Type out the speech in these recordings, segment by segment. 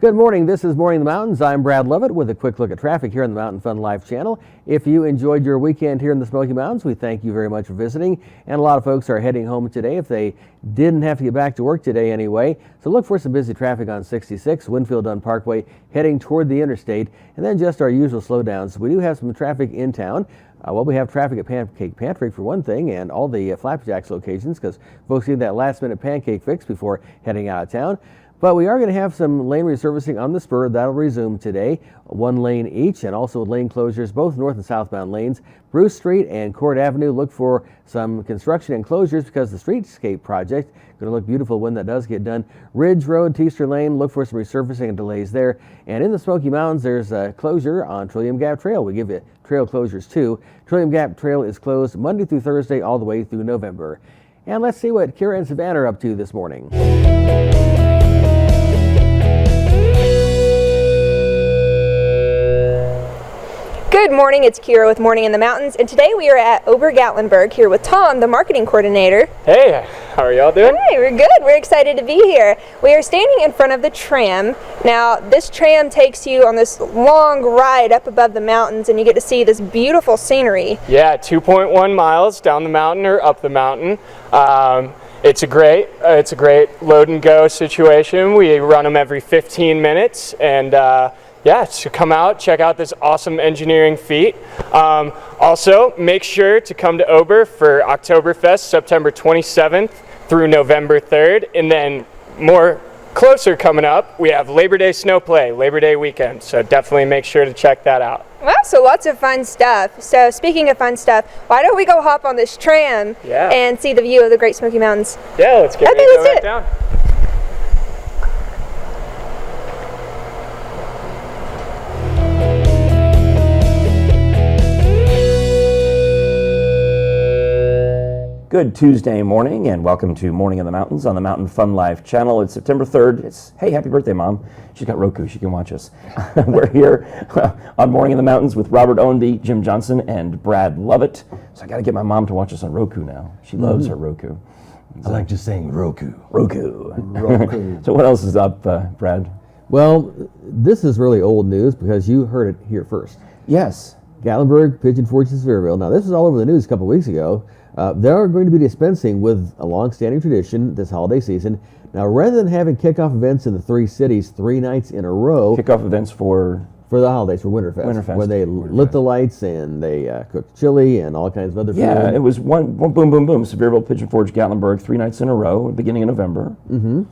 Good morning. This is Morning in the Mountains. I'm Brad Lovett with a quick look at traffic here on the Mountain Fun Life channel. If you enjoyed your weekend here in the Smoky Mountains, we thank you very much for visiting. And a lot of folks are heading home today if they didn't have to get back to work today anyway. So look for some busy traffic on 66, Winfield Dunn Parkway, heading toward the interstate, and then just our usual slowdowns. We do have some traffic in town. We have traffic at Pancake Pantry for one thing, and all the Flapjacks locations, because folks need that last-minute pancake fix before heading out of town. But we are going to have some lane resurfacing on the spur. That'll resume today, one lane each, and also lane closures, both north and southbound lanes. Bruce Street and Court Avenue, look for some construction and closures because the streetscape project going to look beautiful when that does get done. Ridge Road, Teaster Lane, look for some resurfacing and delays there. And in the Smoky Mountains, there's a closure on Trillium Gap Trail. We give you trail closures too. Trillium Gap Trail is closed Monday through Thursday all the way through November. And let's see what Kira and Savannah are up to this morning. Good morning, it's Kira with Morning in the Mountains, and today we are at Ober-Gatlinburg here with Tom, the marketing coordinator. Hey, how are y'all doing? Hey, we're good. We're excited to be here. We are standing in front of the tram. Now, this tram takes you on this long ride up above the mountains, and you get to see this beautiful scenery. Yeah, 2.1 miles down the mountain or up the mountain. It's a great load and go situation. We run them every 15 minutes, and yeah, so come out, check out this awesome engineering feat. Also, make sure to come to Ober for Oktoberfest, September 27th through November 3rd. And then more closer coming up, we have Labor Day Snow Play, Labor Day weekend. So definitely make sure to check that out. Wow, so lots of fun stuff. So speaking of fun stuff, why don't we go hop on this tram and see the view of the Great Smoky Mountains? Yeah, let's get ready to go back down. Good Tuesday morning, and welcome to Morning in the Mountains on the Mountain Fun Life channel. It's September 3rd. It's, hey, happy birthday, Mom. She's got Roku. She can watch us. We're here on Morning in the Mountains with Robert Owenby, Jim Johnson, and Brad Lovett. So I got to get my mom to watch us on Roku now. She loves her Roku. I like just saying Roku. Roku. So what else is up, Brad? Well, this is really old news because you heard it here first. Yes. Gatlinburg, Pigeon Forge, and Sevierville. Now, this was all over the news a couple weeks ago. They are going to be dispensing with a long-standing tradition this holiday season. Now, rather than having kickoff events in the three cities 3 nights in a row, kickoff events for the holidays, for Winterfest, when they lit the lights and they cooked chili and all kinds of other food. Yeah, it was one boom, boom, boom. Sevierville, Pigeon Forge, Gatlinburg, 3 nights in a row, beginning of November.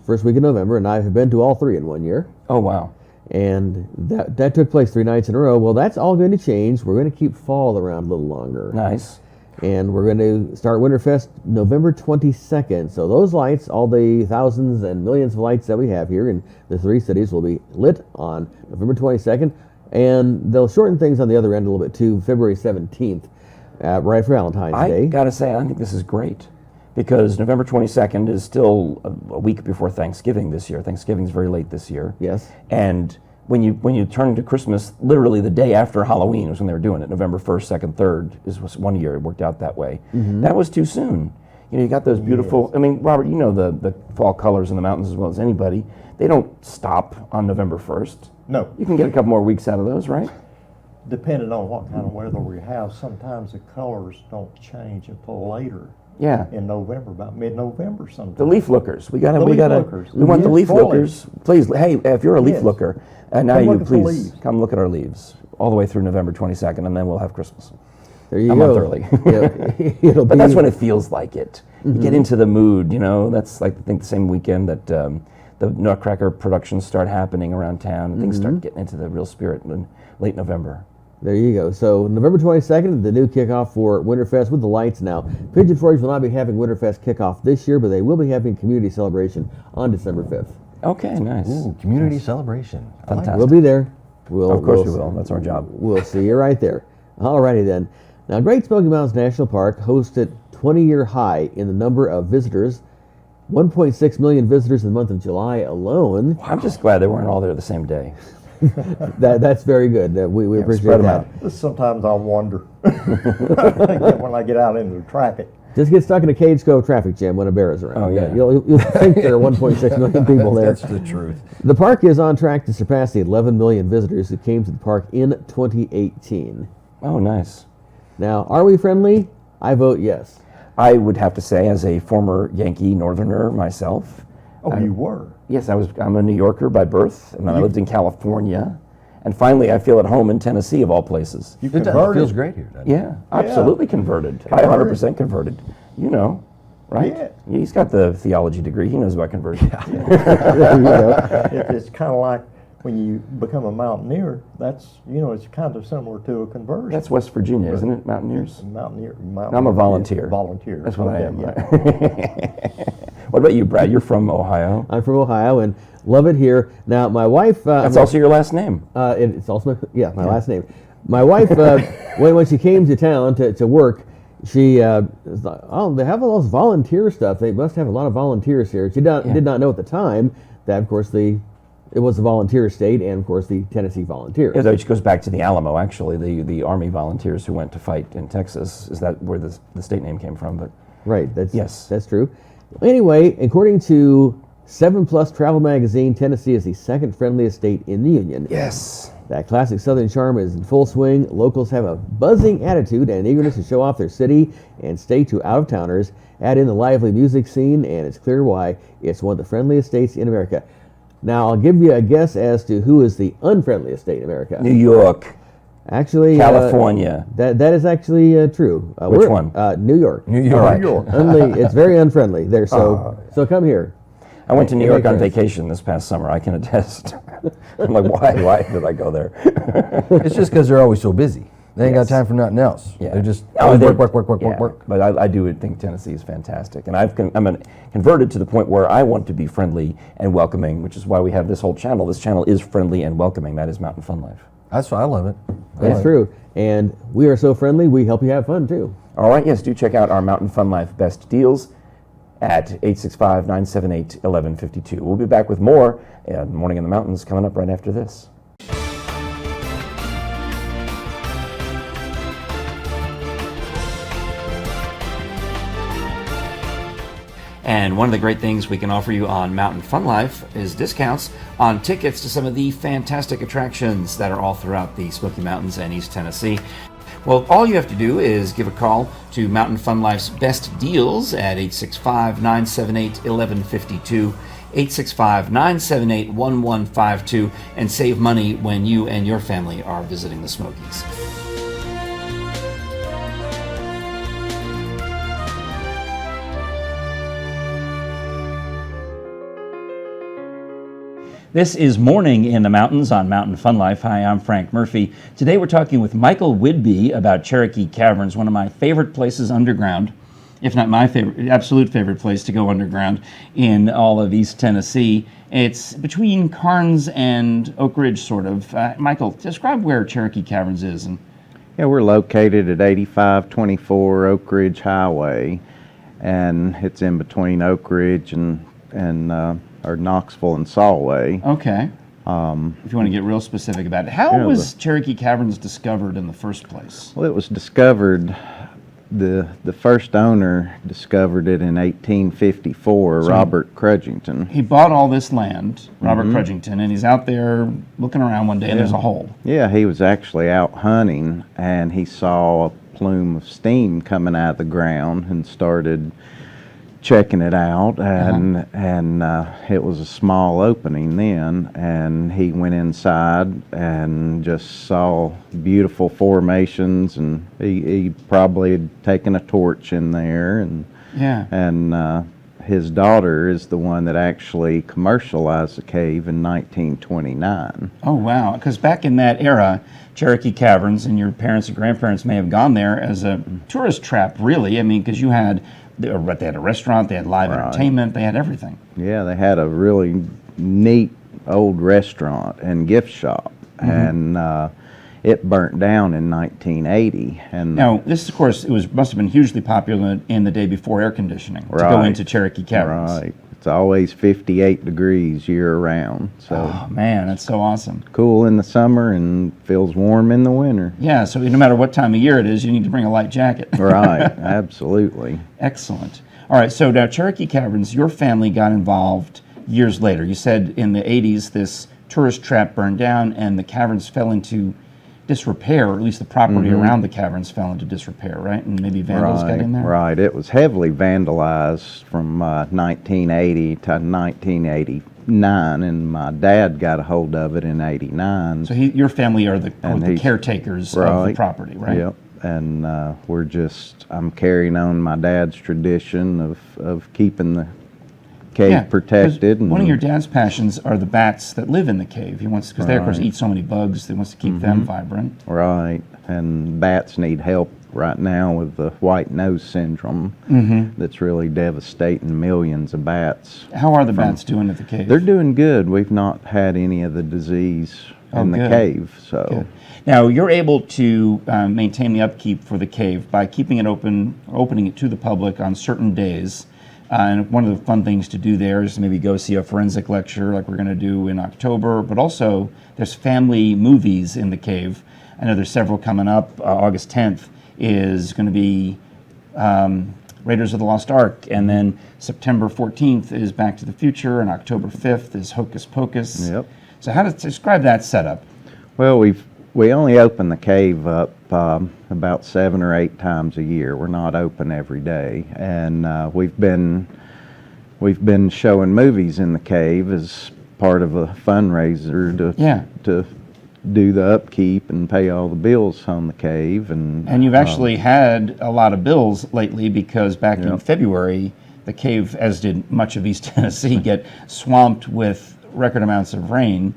First week of November, and I have been to all 3 in 1 year. Oh, wow. And that took place 3 nights in a row. Well, that's all going to change. We're going to keep fall around a little longer. Nice. And we're going to start Winterfest November 22nd. So those lights, all the thousands and millions of lights that we have here in the 3 cities, will be lit on November 22nd. And they'll shorten things on the other end a little bit to February 17th, right for Valentine's Day. I got to say, I think this is great because November 22nd is still a week before Thanksgiving this year. Thanksgiving's very late this year. Yes. And when you turn to Christmas, literally the day after Halloween was when they were doing it. November 1st, 2nd, 3rd was 1 year. It worked out that way. That was too soon. You know, you got those beautiful, I mean, Robert, you know the fall colors in the mountains as well as anybody. They don't stop on November 1st. No. You can get a couple more weeks out of those, right? Depending on what kind of weather we have, sometimes the colors don't change until later. Yeah. In November, about mid-November sometimes. The leaf lookers. We want the Yes, leaf foliage. lookers. Please, hey, if you're a leaf Yes. looker, now Come you look at the please leaves. come look at our leaves all the way through November 22nd, and then we'll have Christmas. There you A go. month early. It'll But be, that's when it feels like it. You get into the mood, you know. That's like I think the same weekend that the Nutcracker productions start happening around town, and things start getting into the real spirit in late November. There you go. So November 22nd, the new kickoff for Winterfest with the lights now. Pigeon Forge will not be having Winterfest kickoff this year, but they will be having community celebration on December 5th. Okay, nice. Ooh, community celebration. I like Fantastic. We'll be there. Of course we will. That's our job. We'll see you right there. Alrighty then. Now, Great Smoky Mountains National Park hosted 20-year high in the number of visitors. 1.6 million visitors in the month of July alone. I'm just glad they weren't all there the same day. That's very good. We appreciate spread 'em that. out. Sometimes I wonder when I get out into the traffic. Just get stuck in a Cage Cove traffic jam when a bear is around. Oh, yeah. You'll think there are 1.6 million people there. That's the truth. The park is on track to surpass the 11 million visitors who came to the park in 2018. Oh, nice. Now, are we friendly? I vote yes. I would have to say, as a former Yankee Northerner myself, Oh, you were? yes, I'm a New Yorker by birth, and then I lived in California. And finally, I feel at home in Tennessee, of all places. You It converted? feels great here, doesn't it? Yeah, absolutely converted. I 100% converted. You know, right? Yeah. He's got the theology degree. He knows about conversion. There you go. It's kind of like when you become a mountaineer, that's, it's kind of similar to a conversion. That's West Virginia, isn't it? Mountaineers? Mountaineer. I'm a volunteer. Volunteer. That's what I Okay, am. yeah. What about you, Brad? You're from Ohio. I'm from Ohio and love it here. Now, my wife... That's also your last name. it's also my last name. My wife, when she came to town to work, she was like, oh, they have all those volunteer stuff. They must have a lot of volunteers here. She did not know at the time that, of course, it was a volunteer state, and of course the Tennessee Volunteers. Yeah, which goes back to the Alamo, actually, the Army volunteers who went to fight in Texas. Is that where the state name came from? But Right. That's Yes. That's true. Anyway, according to 7+ Travel Magazine, Tennessee is the second friendliest state in the Union. yes. That classic Southern charm is in full swing. Locals have a buzzing attitude and eagerness to show off their city and state to out-of-towners. Add in the lively music scene, and it's clear why it's one of the friendliest states in America. Now, I'll give you a guess as to who is the unfriendliest state in America. New York, Actually, California. that is actually true. Which one? New York. New York. All right. New York. It's very unfriendly there. So come here. I went to New York on Friends. vacation this past summer. I can attest. I'm like, why did I go there? It's just because they're always so busy. They ain't Yes. got time for nothing else. Yeah. They're just Oh, always they- work. But I do think Tennessee is fantastic, and I'm converted to the point where I want to be friendly and welcoming, which is why we have this whole channel. This channel is friendly and welcoming. That is Mountain Fun Life. That's why I love it. That's true. And we are so friendly, we help you have fun too. All right, yes, do check out our Mountain Fun Life best deals at 865-978-1152. We'll be back with more Morning in the Mountains coming up right after this. And one of the great things we can offer you on Mountain Fun Life is discounts on tickets to some of the fantastic attractions that are all throughout the Smoky Mountains and East Tennessee. Well, all you have to do is give a call to Mountain Fun Life's best deals at 865-978-1152, 865-978-1152, and save money when you and your family are visiting the Smokies. This is Morning in the Mountains on Mountain Fun Life. Hi, I'm Frank Murphy. Today we're talking with Michael Whidbey about Cherokee Caverns, one of my favorite places underground, if not my favorite, absolute favorite place to go underground in all of East Tennessee. It's between Carnes and Oak Ridge, sort of. Michael, describe where Cherokee Caverns is. Yeah, we're located at 8524 Oak Ridge Highway, and it's in between Oak Ridge and Knoxville and Solway. Okay. If you want to get real specific about it, how was Cherokee Caverns discovered in the first place? Well, it was discovered, the first owner discovered it in 1854, Robert Crudgington. He bought all this land, Robert Crudgington, and he's out there looking around one day, and there's a hole. Yeah, he was actually out hunting, and he saw a plume of steam coming out of the ground and started checking it out, and it was a small opening then, and he went inside and just saw beautiful formations, and he probably had taken a torch in there, and his daughter is the one that actually commercialized the cave in 1929. Oh, wow. Because back in that era, Cherokee Caverns, and your parents and grandparents may have gone there as a tourist trap, really. I mean, because they had a restaurant, they had live entertainment, they had everything. Yeah, they had a really neat old restaurant and gift shop, and it burnt down in 1980. And now, this, of course, must have been hugely popular in the day before air conditioning to go into Cherokee Caverns. Right. It's always 58 degrees year round. So Oh man, that's so awesome. cool in the summer and feels warm in the winter. Yeah, so no matter what time of year it is, you need to bring a light jacket. Right, absolutely. Excellent. All right, so now Cherokee Caverns, your family got involved years later. You said in the 80s this tourist trap burned down and the caverns fell into disrepair, or at least the property around the caverns fell into disrepair, right? And maybe vandals got in there? Right. It was heavily vandalized from 1980 to 1989, and my dad got a hold of it in '89. So your family are the he's- caretakers of the Right. property, right? Yep. And I'm carrying on my dad's tradition of keeping the cave 'cause protected. One of your dad's passions are the bats that live in the cave. He wants, because they of course eat so many bugs, he wants to keep them vibrant. Right. And bats need help right now with the white nose syndrome that's really devastating millions of bats. How are the bats doing at the cave? They're doing good. We've not had any of the disease in the good. cave. So Good. Now you're able to maintain the upkeep for the cave by keeping it open, opening it to the public on certain days. And one of the fun things to do there is maybe go see a forensic lecture like we're going to do in October, but also there's family movies in the cave. I know there's several coming up. August 10th is going to be Raiders of the Lost Ark, and then September 14th is Back to the Future, and October 5th is Hocus Pocus. Yep. So how to describe that setup? Well, we only open the cave up about 7 or 8 times a year. We're not open every day, and we've been showing movies in the cave as part of a fundraiser to do the upkeep and pay all the bills on the cave. And you've actually had a lot of bills lately because back in February, the cave, as did much of East Tennessee, get swamped with record amounts of rain.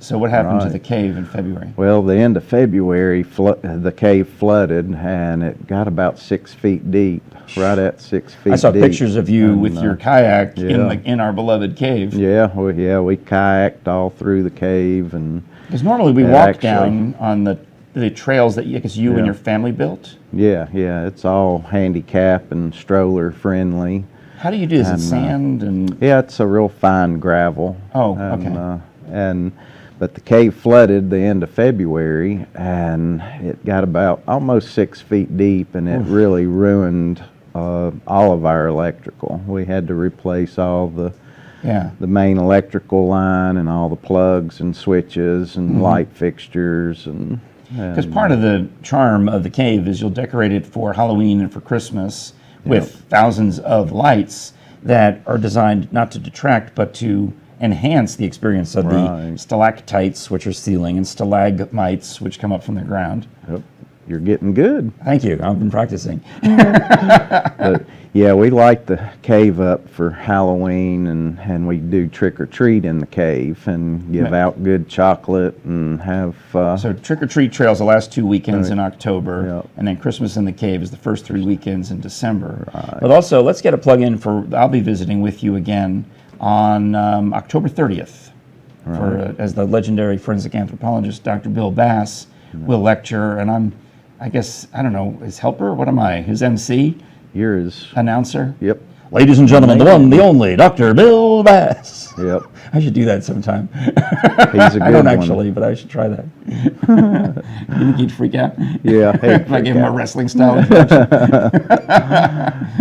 So what happened to the cave in February? Well, the end of February, the cave flooded, and it got about 6 feet deep, right at 6 feet deep. I saw pictures of you And, with your kayak yeah. in our beloved cave. Yeah, we kayaked all through the cave, and Because normally we Yeah, walk actually. down on the trails that you and Yeah. your family built. yeah, it's all handicap and stroller friendly. How do you do this? And, It's sand and Yeah, it's a real fine gravel. Oh, and, okay. But the cave flooded the end of February, and it got about almost 6 feet deep, and it really ruined all of our electrical. We had to replace all the main electrical line and all the plugs and switches and light fixtures and. because part of the charm of the cave is you'll decorate it for Halloween and for Christmas with thousands of lights that are designed not to detract but to enhance the experience of the stalactites, which are ceiling, and stalagmites, which come up from the ground. Yep. You're getting good. Thank you. I've been practicing. But yeah, we light the cave up for Halloween, and we do trick or treat in the cave and give out good chocolate and have. So trick or treat trails the last 2 weekends in October, Yep. and then Christmas in the cave is the first 3 weekends in December. But also, let's get a plug in for. I'll be visiting with you again on October 30th, as the legendary forensic anthropologist Dr. Bill Bass will lecture, and I don't know, his helper? What am I? His MC? Yours. Announcer? Yep. Ladies and gentlemen, the one, the only, Dr. Bill Bass. Yep. I should do that sometime. He's a good I don't one. actually, but I should try that. You think he'd freak out? Yeah. If I gave him a wrestling style.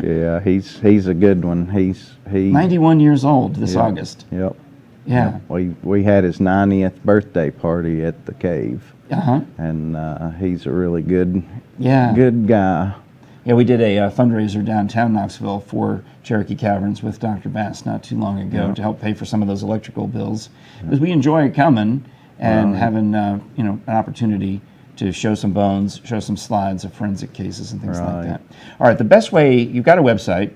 Yeah. He's a good one. He. 91 years old this August. Yep. Yeah. We had his 90th birthday party at the cave, Uh-huh. and he's a really good Yeah. guy. Yeah, we did a fundraiser downtown Knoxville for Cherokee Caverns with Dr. Bass not too long ago to help pay for some of those electrical bills. Because we enjoy coming and having an opportunity to show some bones, show some slides of forensic cases and things like that. All right, the best way, you've got a website,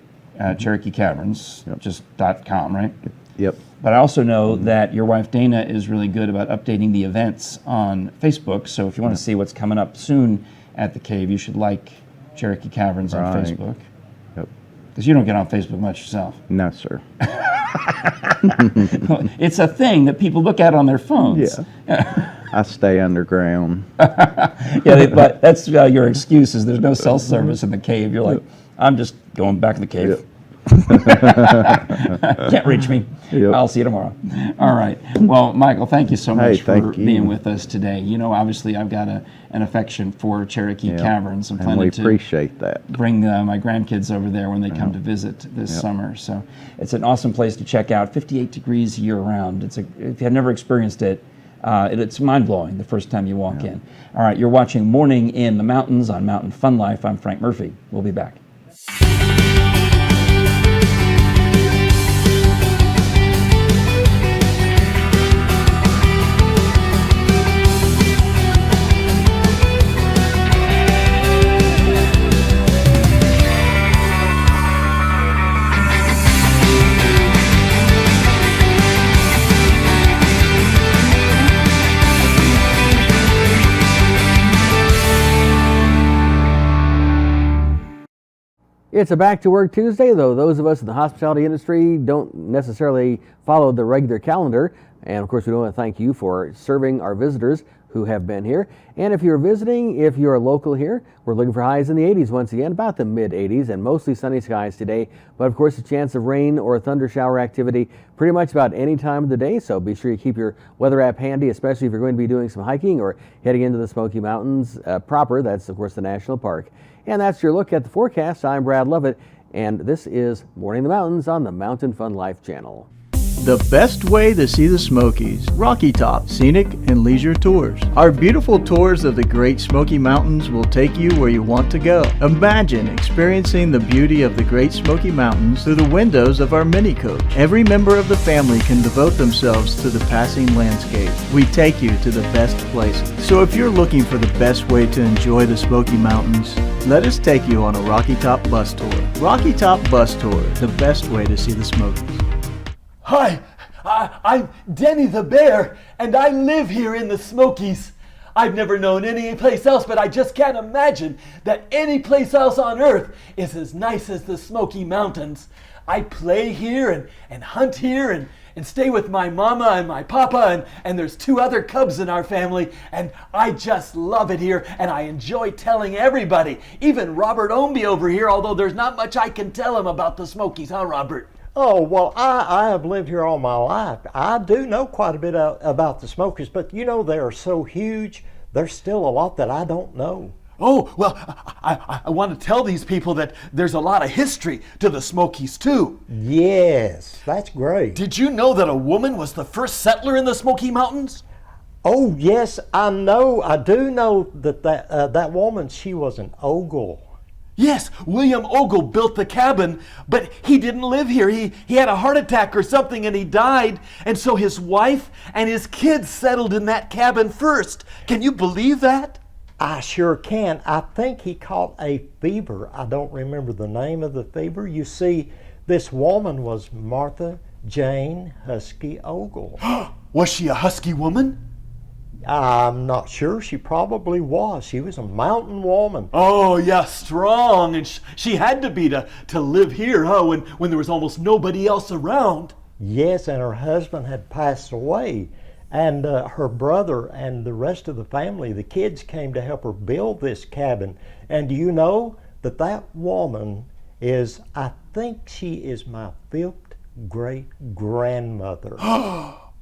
Cherokee Caverns, just .com, right? Yep. But I also know that your wife Dana is really good about updating the events on Facebook. So if you want to see what's coming up soon at the cave, you should like Cherokee Caverns on Right. Facebook. Yep. Because you don't get on Facebook much yourself. No, sir. It's a thing that people look at on their phones. Yeah. I stay underground. Yeah, but that's your excuse is there's no cell service in the cave. You're like, I'm just going back in the cave. Can't reach me. Yep. I'll see you tomorrow. All right. Well, Michael, thank you so much for thank you. being with us today. You know, obviously, I've got an affection for Cherokee Caverns. I'm And we planning to appreciate that. bring my grandkids over there when they come to visit this summer. So it's an awesome place to check out. 58 degrees year-round. If you have never experienced it, it's mind-blowing the first time you walk in. All right, you're watching Morning in the Mountains on Mountain Fun Life. I'm Frank Murphy. We'll be back. It's a back to work Tuesday, though those of us in the hospitality industry don't necessarily follow the regular calendar. And of course, we want to thank you for serving our visitors who have been here. And if you're visiting, if you're local here, we're looking for highs in the 80s once again, about the mid 80s, and mostly sunny skies today. But of course, a chance of rain or thunder shower activity pretty much about any time of the day. So be sure you keep your weather app handy, especially if you're going to be doing some hiking or heading into the Smoky Mountains proper. That's of course the national park. And that's your look at the forecast. I'm Brad Lovett, and this is Morning in the Mountains on the Mountain Fun Life channel. The best way to see the Smokies, Rocky Top, Scenic and Leisure Tours. Our beautiful tours of the Great Smoky Mountains will take you where you want to go. Imagine experiencing the beauty of the Great Smoky Mountains through the windows of our mini coach. Every member of the family can devote themselves to the passing landscape. We take you to the best places. So if you're looking for the best way to enjoy the Smoky Mountains, let us take you on a Rocky Top bus tour. Rocky Top Bus Tour, the best way to see the Smokies. Hi, I'm Denny the Bear, and I live here in the Smokies. I've never known any place else, but I just can't imagine that any place else on earth is as nice as the Smoky Mountains. I play here and hunt here and stay with my mama and my papa, and there's 2 other cubs in our family, and I just love it here, and I enjoy telling everybody, even Robert Ombie over here, although there's not much I can tell him about the Smokies, huh, Robert? Oh, well, I have lived here all my life. I do know quite a bit about the Smokies, but you know, they are so huge, there's still a lot that I don't know. Oh, well, I want to tell these people that there's a lot of history to the Smokies, too. Yes, that's great. Did you know that a woman was the first settler in the Smoky Mountains? Oh, yes, I know. I do know that woman, she was an Ogle. Yes, William Ogle built the cabin, but he didn't live here. He had a heart attack or something and he died. And so his wife and his kids settled in that cabin first. Can you believe that? I sure can. I think he caught a fever. I don't remember the name of the fever. You see, this woman was Martha Jane Husky Ogle. Was she a husky woman? I'm not sure. She probably was. She was a mountain woman. Oh, yeah, strong. And she had to be to live here, huh, when there was almost nobody else around. Yes, and her husband had passed away. And her brother and the rest of the family, the kids, came to help her build this cabin. And do you know that woman is, I think she is my 5th great grandmother.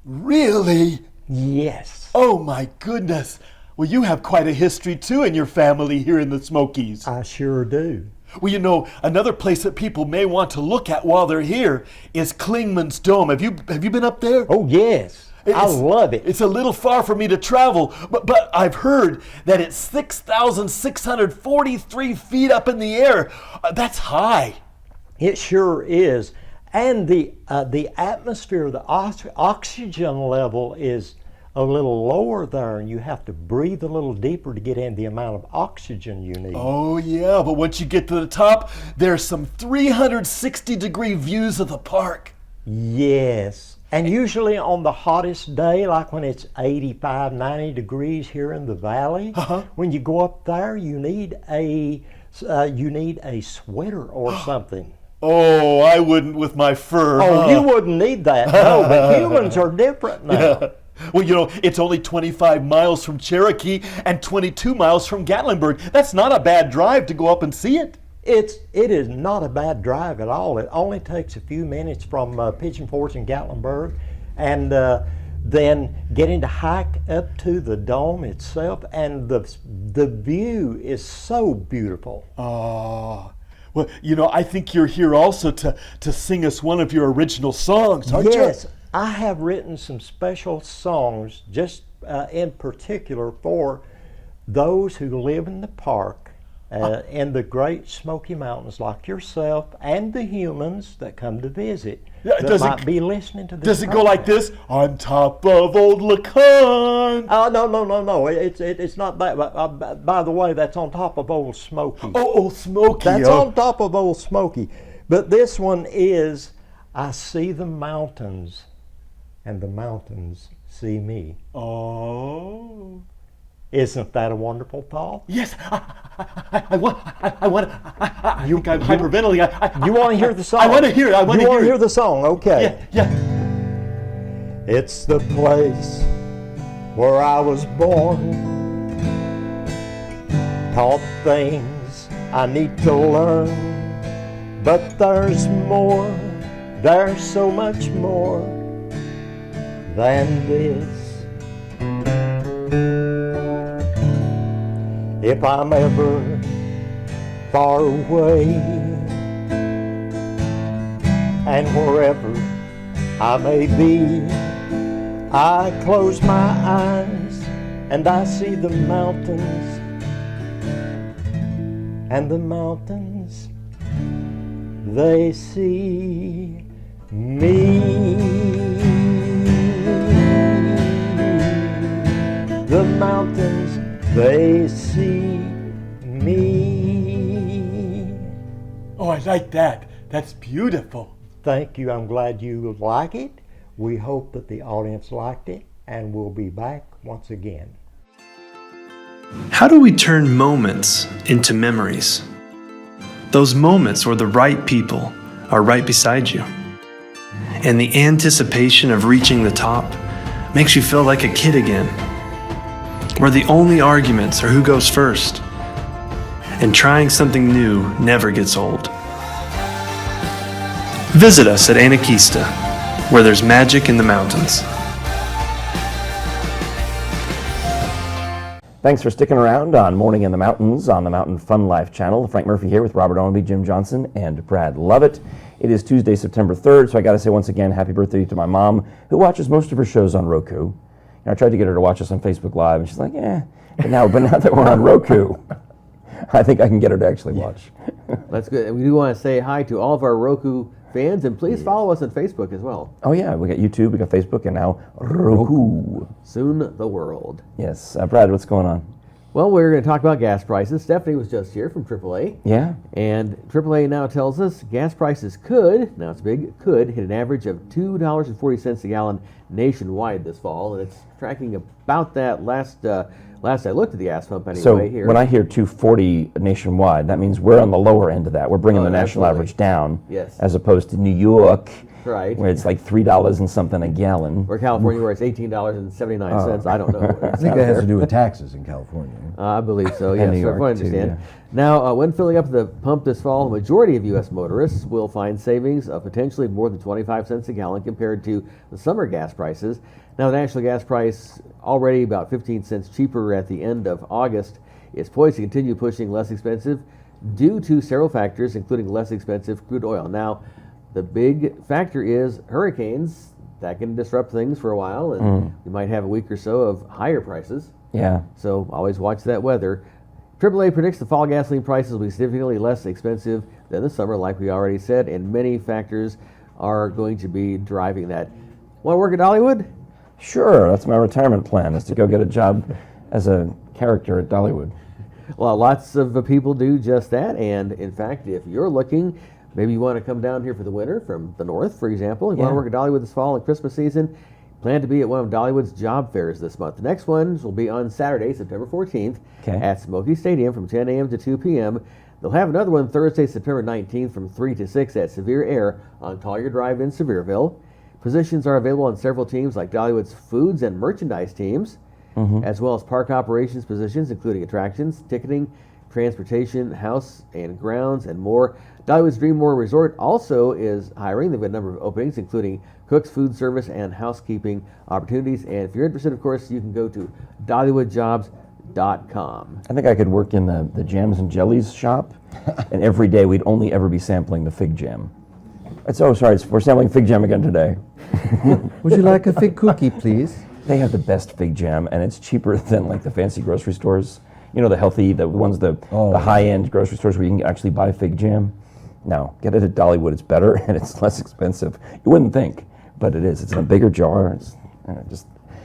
Really? Yes. Oh my goodness. Well, you have quite a history too in your family here in the Smokies. I sure do. Well, you know, another place that people may want to look at while they're here is Clingman's Dome. Have you been up there? Oh, yes. I love it. It's a little far for me to travel, but I've heard that it's 6,643 feet up in the air. That's high. It sure is. And the atmosphere, the oxygen level is a little lower there, and you have to breathe a little deeper to get in the amount of oxygen you need. Oh yeah, but once you get to the top, there's some 360-degree views of the park. Yes. And usually on the hottest day, like when it's 85, 90 degrees here in the valley, when you go up there, you need a sweater or something. Oh, I wouldn't with my fur. Oh, you wouldn't need that. No, but humans are different now. Yeah. Well, you know, it's only 25 miles from Cherokee and 22 miles from Gatlinburg. That's not a bad drive to go up and see it. it is not a bad drive at all. It only takes a few minutes from Pigeon Forge and Gatlinburg, and then getting to hike up to the dome itself, and the view is so beautiful. Oh, well, you know, I think you're here also to sing us one of your original songs, aren't you? Yes, I have written some special songs just in particular for those who live in the park in the Great Smoky Mountains, like yourself and the humans that come to visit that might be listening to this. Does it go like this? On top of Old Lacan. Oh, no. It's not that. By the way, that's on top of Old Smoky. Oh, Old Smoky. That's on top of Old Smoky. But this one is, I see the mountains, and the mountains see me. Oh. Isn't that a wonderful thought? Yes, I think I'm hyperventilating. You want to hear the song? I want to hear it. You want to hear the song? Okay. Yeah. It's the place where I was born, taught things I need to learn, but there's more, there's so much more than this. If I'm ever far away, and wherever I may be, I close my eyes and I see the mountains, and the mountains, they see me. The mountains, they see me. Oh, I like that. That's beautiful. Thank you. I'm glad you like it. We hope that the audience liked it, and we'll be back once again. How do we turn moments into memories? Those moments where the right people are right beside you, and the anticipation of reaching the top makes you feel like a kid again, where the only arguments are who goes first, and trying something new never gets old. Visit us at Anakeesta, where there's magic in the mountains. Thanks for sticking around on Morning in the Mountains on the Mountain Fun Life channel. Frank Murphy here with Robert Owenby, Jim Johnson, and Brad Lovett. It is Tuesday, September 3rd, so I got to say once again, happy birthday to my mom, who watches most of her shows on Roku. And I tried to get her to watch us on Facebook Live, and she's like, but now that we're on Roku, I think I can get her to actually watch. That's good. And we do want to say hi to all of our Roku fans, and please follow us on Facebook as well. Oh yeah, we got YouTube, we got Facebook, and now Roku. Soon the world. Yes. Brad, what's going on? Well, we're going to talk about gas prices. Stephanie was just here from AAA. Yeah. And AAA now tells us gas prices could, now it's big, could hit an average of $2.40 a gallon nationwide this fall, and it's tracking about that last I looked at the gas pump anyway. So here. when I hear 240 nationwide, that means we're on the lower end of that. We're bringing the national absolutely. average down, Yes. as opposed to New York, Right. where it's like $3 and something a gallon. Or California, where it's $18.79. I don't know. I think that has to do with taxes in California. I believe so, yes. New So York, I too, understand. yeah. Now, when filling up the pump this fall, the majority of U.S. motorists will find savings of potentially more than 25 cents a gallon compared to the summer gas prices. Now, the national gas price, already about 15 cents cheaper at the end of August, is poised to continue pushing less expensive due to several factors, including less expensive crude oil. Now, the big factor is hurricanes. That can disrupt things for a while, and we might have a week or so of higher prices. Yeah. So always watch that weather. AAA predicts the fall gasoline prices will be significantly less expensive than the summer, like we already said, and many factors are going to be driving that. Want to work at Dollywood? Sure, that's my retirement plan, is to go get a job as a character at Dollywood. Well, lots of people do just that, and in fact, if you're looking, maybe you want to come down here for the winter from the north, for example. You want to work at Dollywood this fall and Christmas season, plan to be at one of Dollywood's job fairs this month. The next ones will be on Saturday, September 14th at Smoky Stadium from 10 a.m. to 2 p.m. They'll have another one Thursday, September 19th from 3 to 6 at Severe Air on Collier Drive in Sevierville. Positions are available on several teams like Dollywood's foods and merchandise teams, as well as park operations positions, including attractions, ticketing, transportation, house and grounds, and more. Dollywood's Dreammore Resort also is hiring. They've got a number of openings, including cooks, food service, and housekeeping opportunities. And if you're interested, of course, you can go to dollywoodjobs.com. I think I could work in the jams and jellies shop, and every day we'd only ever be sampling the fig jam. Oh, sorry, we're sampling fig jam again today. Would you like a fig cookie, please? They have the best fig jam, and it's cheaper than like the fancy grocery stores. You know, the healthy, the ones, the high-end grocery stores where you can actually buy fig jam. No, get it at Dollywood. It's better and it's less expensive. You wouldn't think, but it is. It's in a bigger jar.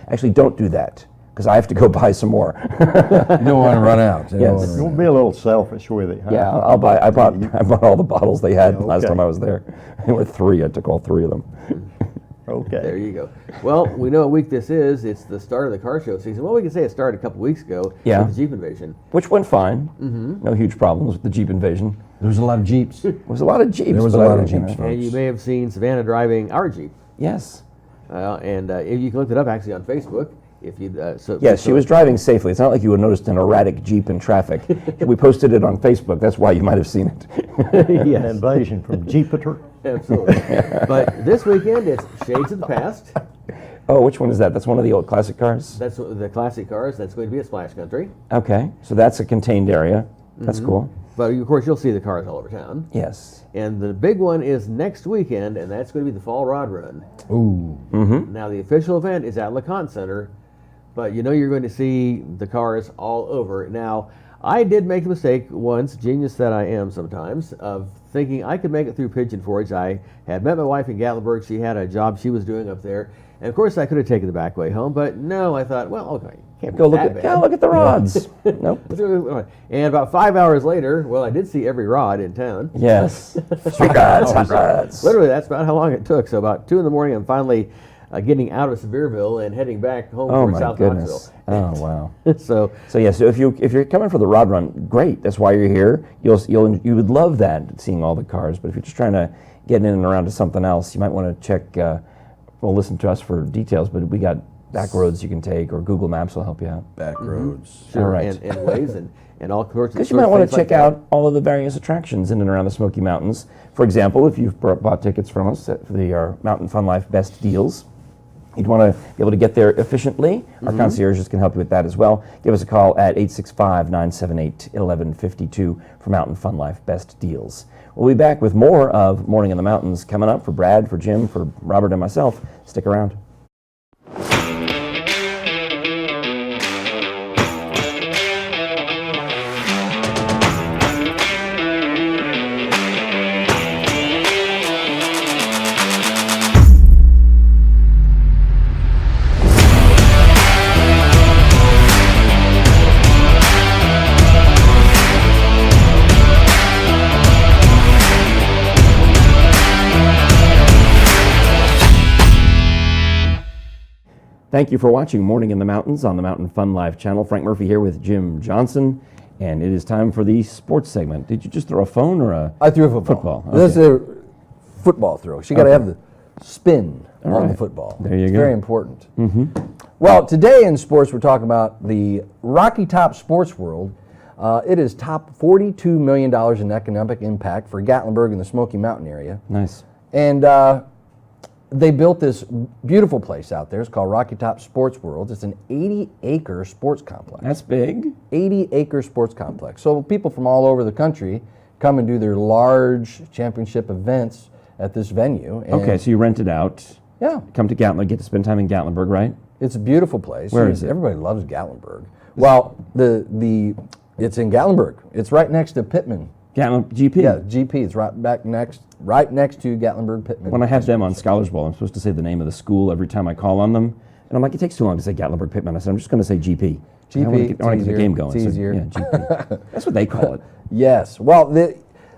Actually, don't do that because I have to go buy some more. You don't want to run out. Yes. You'll be a little selfish with it, huh? Yeah, I'll buy. I bought all the bottles they had last time I was there. There were 3. I took all 3 of them. Okay. There you go. Well, we know what week this is. It's the start of the car show season. Well, we can say it started a couple weeks ago with the Jeep Invasion. Which went fine. No huge problems with the Jeep Invasion. There was a lot of Jeeps. There was a lot of Jeeps. There was a lot of Jeeps, And you may have seen Savannah driving our Jeep. Yes. And if you can look it up actually on Facebook. If you yes, she was driving safely. It's not like you would noticed an erratic Jeep in traffic. We posted it on Facebook. That's why you might have seen it. Yes. An invasion from Jupiter. Absolutely. But this weekend, it's Shades of the Past. Oh, which one is that? That's one of the old classic cars? That's the classic cars. That's going to be at Splash Country. Okay, so that's a contained area. That's cool. But of course, you'll see the cars all over town. Yes. And the big one is next weekend, and that's going to be the Fall Rod Run. Ooh. Now, the official event is at LeConte Center, but you know you're going to see the cars all over. Now, I did make the mistake once, genius that I am sometimes, of thinking I could make it through Pigeon Forge. I had met my wife in Gatlinburg. She had a job she was doing up there. And of course, I could have taken the back way home, but no, I thought, well, okay, can't Go be look that at bad. look at the rods. Nope. And about 5 hours later, well, I did see every rod in town. Yes. Sweet rods, hot rods. Literally, that's about how long it took. So about 2 in the morning, I'm finally getting out of Sevierville and heading back home Oh towards my South goodness. Knoxville. Oh wow. So So yeah, so if you're coming for the rod run, great. That's why you're here. You would love that, seeing all the cars. But if you're just trying to get in and around to something else, you might want to check. Listen to us for details. But we got back roads you can take, or Google Maps will help you out. Back roads. sure, All right. and Waze and all sorts of Because you might want things to like check that. out all of the various attractions in and around the Smoky Mountains. For example, if you've bought tickets from us for our Mountain Fun Life Best Deals, you'd want to be able to get there efficiently. Our concierges can help you with that as well. Give us a call at 865-978-1152 for Mountain Fun Life Best Deals. We'll be back with more of Morning in the Mountains coming up for Brad, for Jim, for Robert, and myself. Stick around. Thank you for watching Morning in the Mountains on the Mountain Fun Life channel. Frank Murphy here with Jim Johnson, and it is time for the sports segment. Did you just throw a phone or a I threw a football. football? That's Okay. a football throw. She got to have the spin on the right. football. There you it's go. very important. Well, today in sports, we're talking about the Rocky Top Sports World. It is top $42 million in economic impact for Gatlinburg and the Smoky Mountain area. Nice. And they built this beautiful place out there. It's called Rocky Top Sports World. It's an 80-acre sports complex. That's big. 80-acre sports complex. So people from all over the country come and do their large championship events at this venue. And Okay, so you rent it out. yeah, Come to Gatlinburg, get to spend time in Gatlinburg, right? it's a beautiful place. Where is it? Everybody loves Gatlinburg. Well, it's in Gatlinburg. It's right next to Pittman. Gatlin GP. Yeah, GP. It's right next to Gatlinburg Pittman. When I have them on Scholars Bowl, I'm supposed to say the name of the school every time I call on them. And I'm like, it takes too long to say Gatlinburg Pittman. I said, I'm just going to say GP. GP, I want to get the easier. game going. It's So, easier. yeah, GP. That's what they call it. Yes. Well, they're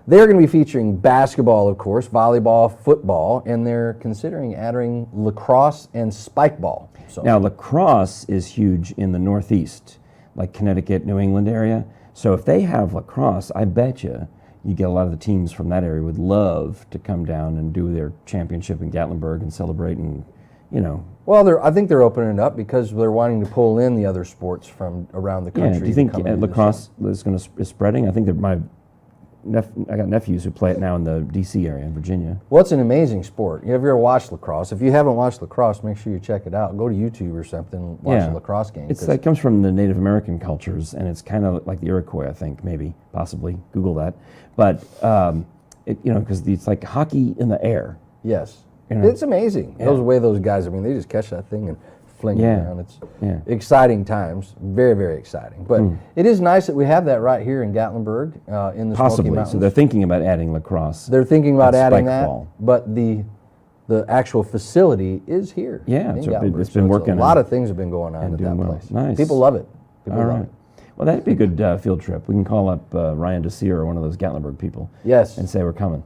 going to be featuring basketball, of course, volleyball, football, and they're considering adding lacrosse and spike ball. So Now, lacrosse is huge in the Northeast, like Connecticut, New England area. So if they have lacrosse, I bet you get a lot of the teams from that area would love to come down and do their championship in Gatlinburg and celebrate and you know. Well, I think they're opening it up because they're wanting to pull in the other sports from around the country. Yeah. Do you to think come and do the lacrosse same. is spreading? I think that I got nephews who play it now in the D.C. area in Virginia. Well, it's an amazing sport. Have you ever watched lacrosse? If you haven't watched lacrosse, make sure you check it out. Go to YouTube or something, watch a lacrosse game. It comes from the Native American cultures, and it's kind of like the Iroquois, I think, maybe, possibly. Google that. But, because it's like hockey in the air. Yes. You know? It's amazing. Yeah. Those way those guys, I mean, they just catch that thing and fling it around. It's exciting times. Very, very exciting. But it is nice that we have that right here in Gatlinburg in the Possibly. Smoky Mountains. So they're thinking about adding lacrosse. They're thinking about and adding spike that, ball. but the actual facility is here. Yeah, in so Gatlinburg. it's been working A lot and- of things have been going on and at that doing well. place. Nice. People love it. People All love right. it. Well, that'd be a good field trip. We can call up Ryan Desir or one of those Gatlinburg people. Yes. And say we're coming.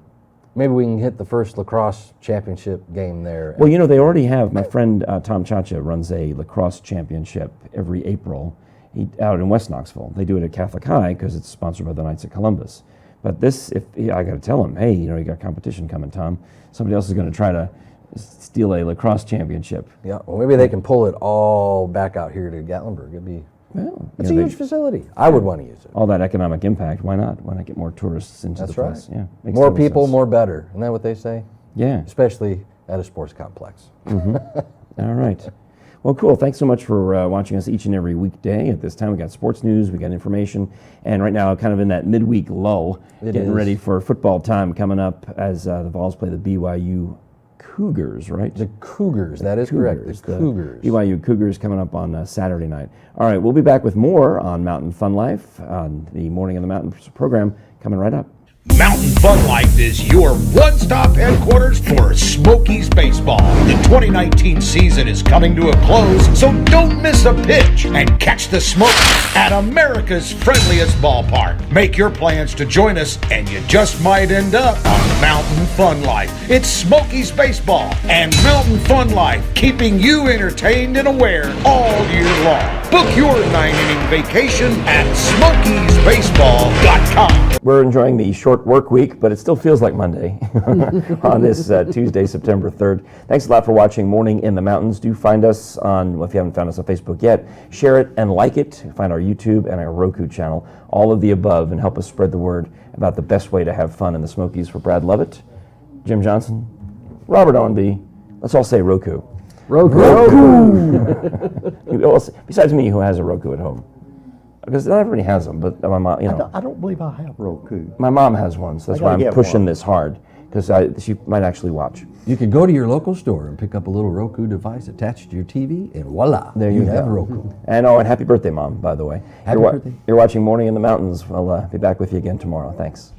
Maybe we can hit the first lacrosse championship game there. Well, they already have. My friend Tom Chacha runs a lacrosse championship every April out in West Knoxville. They do it at Catholic High because it's sponsored by the Knights of Columbus. But I got to tell him, hey, you got competition coming, Tom. Somebody else is going to try to steal a lacrosse championship. Yeah, well, maybe they can pull it all back out here to Gatlinburg. It'd be. Well, It's a huge facility. I would want to use it. All that economic impact. Why not? Why not get more tourists into That's the right. place? Yeah, makes More total people, sense. more better. Isn't that what they say? Yeah. Especially at a sports complex. All right. Well, cool. Thanks so much for watching us each and every weekday. At this time, we got sports news, we got information, and right now, kind of in that midweek lull, getting ready for football time coming up as the Vols play the BYU Cougars, right? The Cougars, that is correct. The Cougars. BYU Cougars coming up on Saturday night. All right, we'll be back with more on Mountain Fun Life on the Morning of the Mountains program coming right up. Mountain Fun Life is your one-stop headquarters for Smokies baseball. The 2019 season is coming to a close, so don't miss a pitch and catch the Smokies at America's friendliest ballpark. Make your plans to join us, and you just might end up on Mountain Fun Life. It's Smokies baseball and Mountain Fun Life, keeping you entertained and aware all year long. Book your 9-inning vacation at SmokiesBaseball.com. We're enjoying the short work week, but it still feels like Monday on this Tuesday, September 3rd. Thanks a lot for watching Morning in the Mountains. Do find us on, well, if you haven't found us on Facebook yet, share it and like it. Find our YouTube and our Roku channel, all of the above, and help us spread the word about the best way to have fun in the Smokies. For Brad Lovett, Jim Johnson, Robert Owenby, let's all say Roku. Besides me, who has a Roku at home. Because not everybody has them, but my mom, I don't believe I have Roku. My mom has one, so that's why I'm pushing this hard, because she might actually watch. You could go to your local store and pick up a little Roku device attached to your TV, and voila, There you have go. Roku. And happy birthday, Mom, by the way. Happy birthday. You're watching Morning in the Mountains. We'll be back with you again tomorrow. Thanks.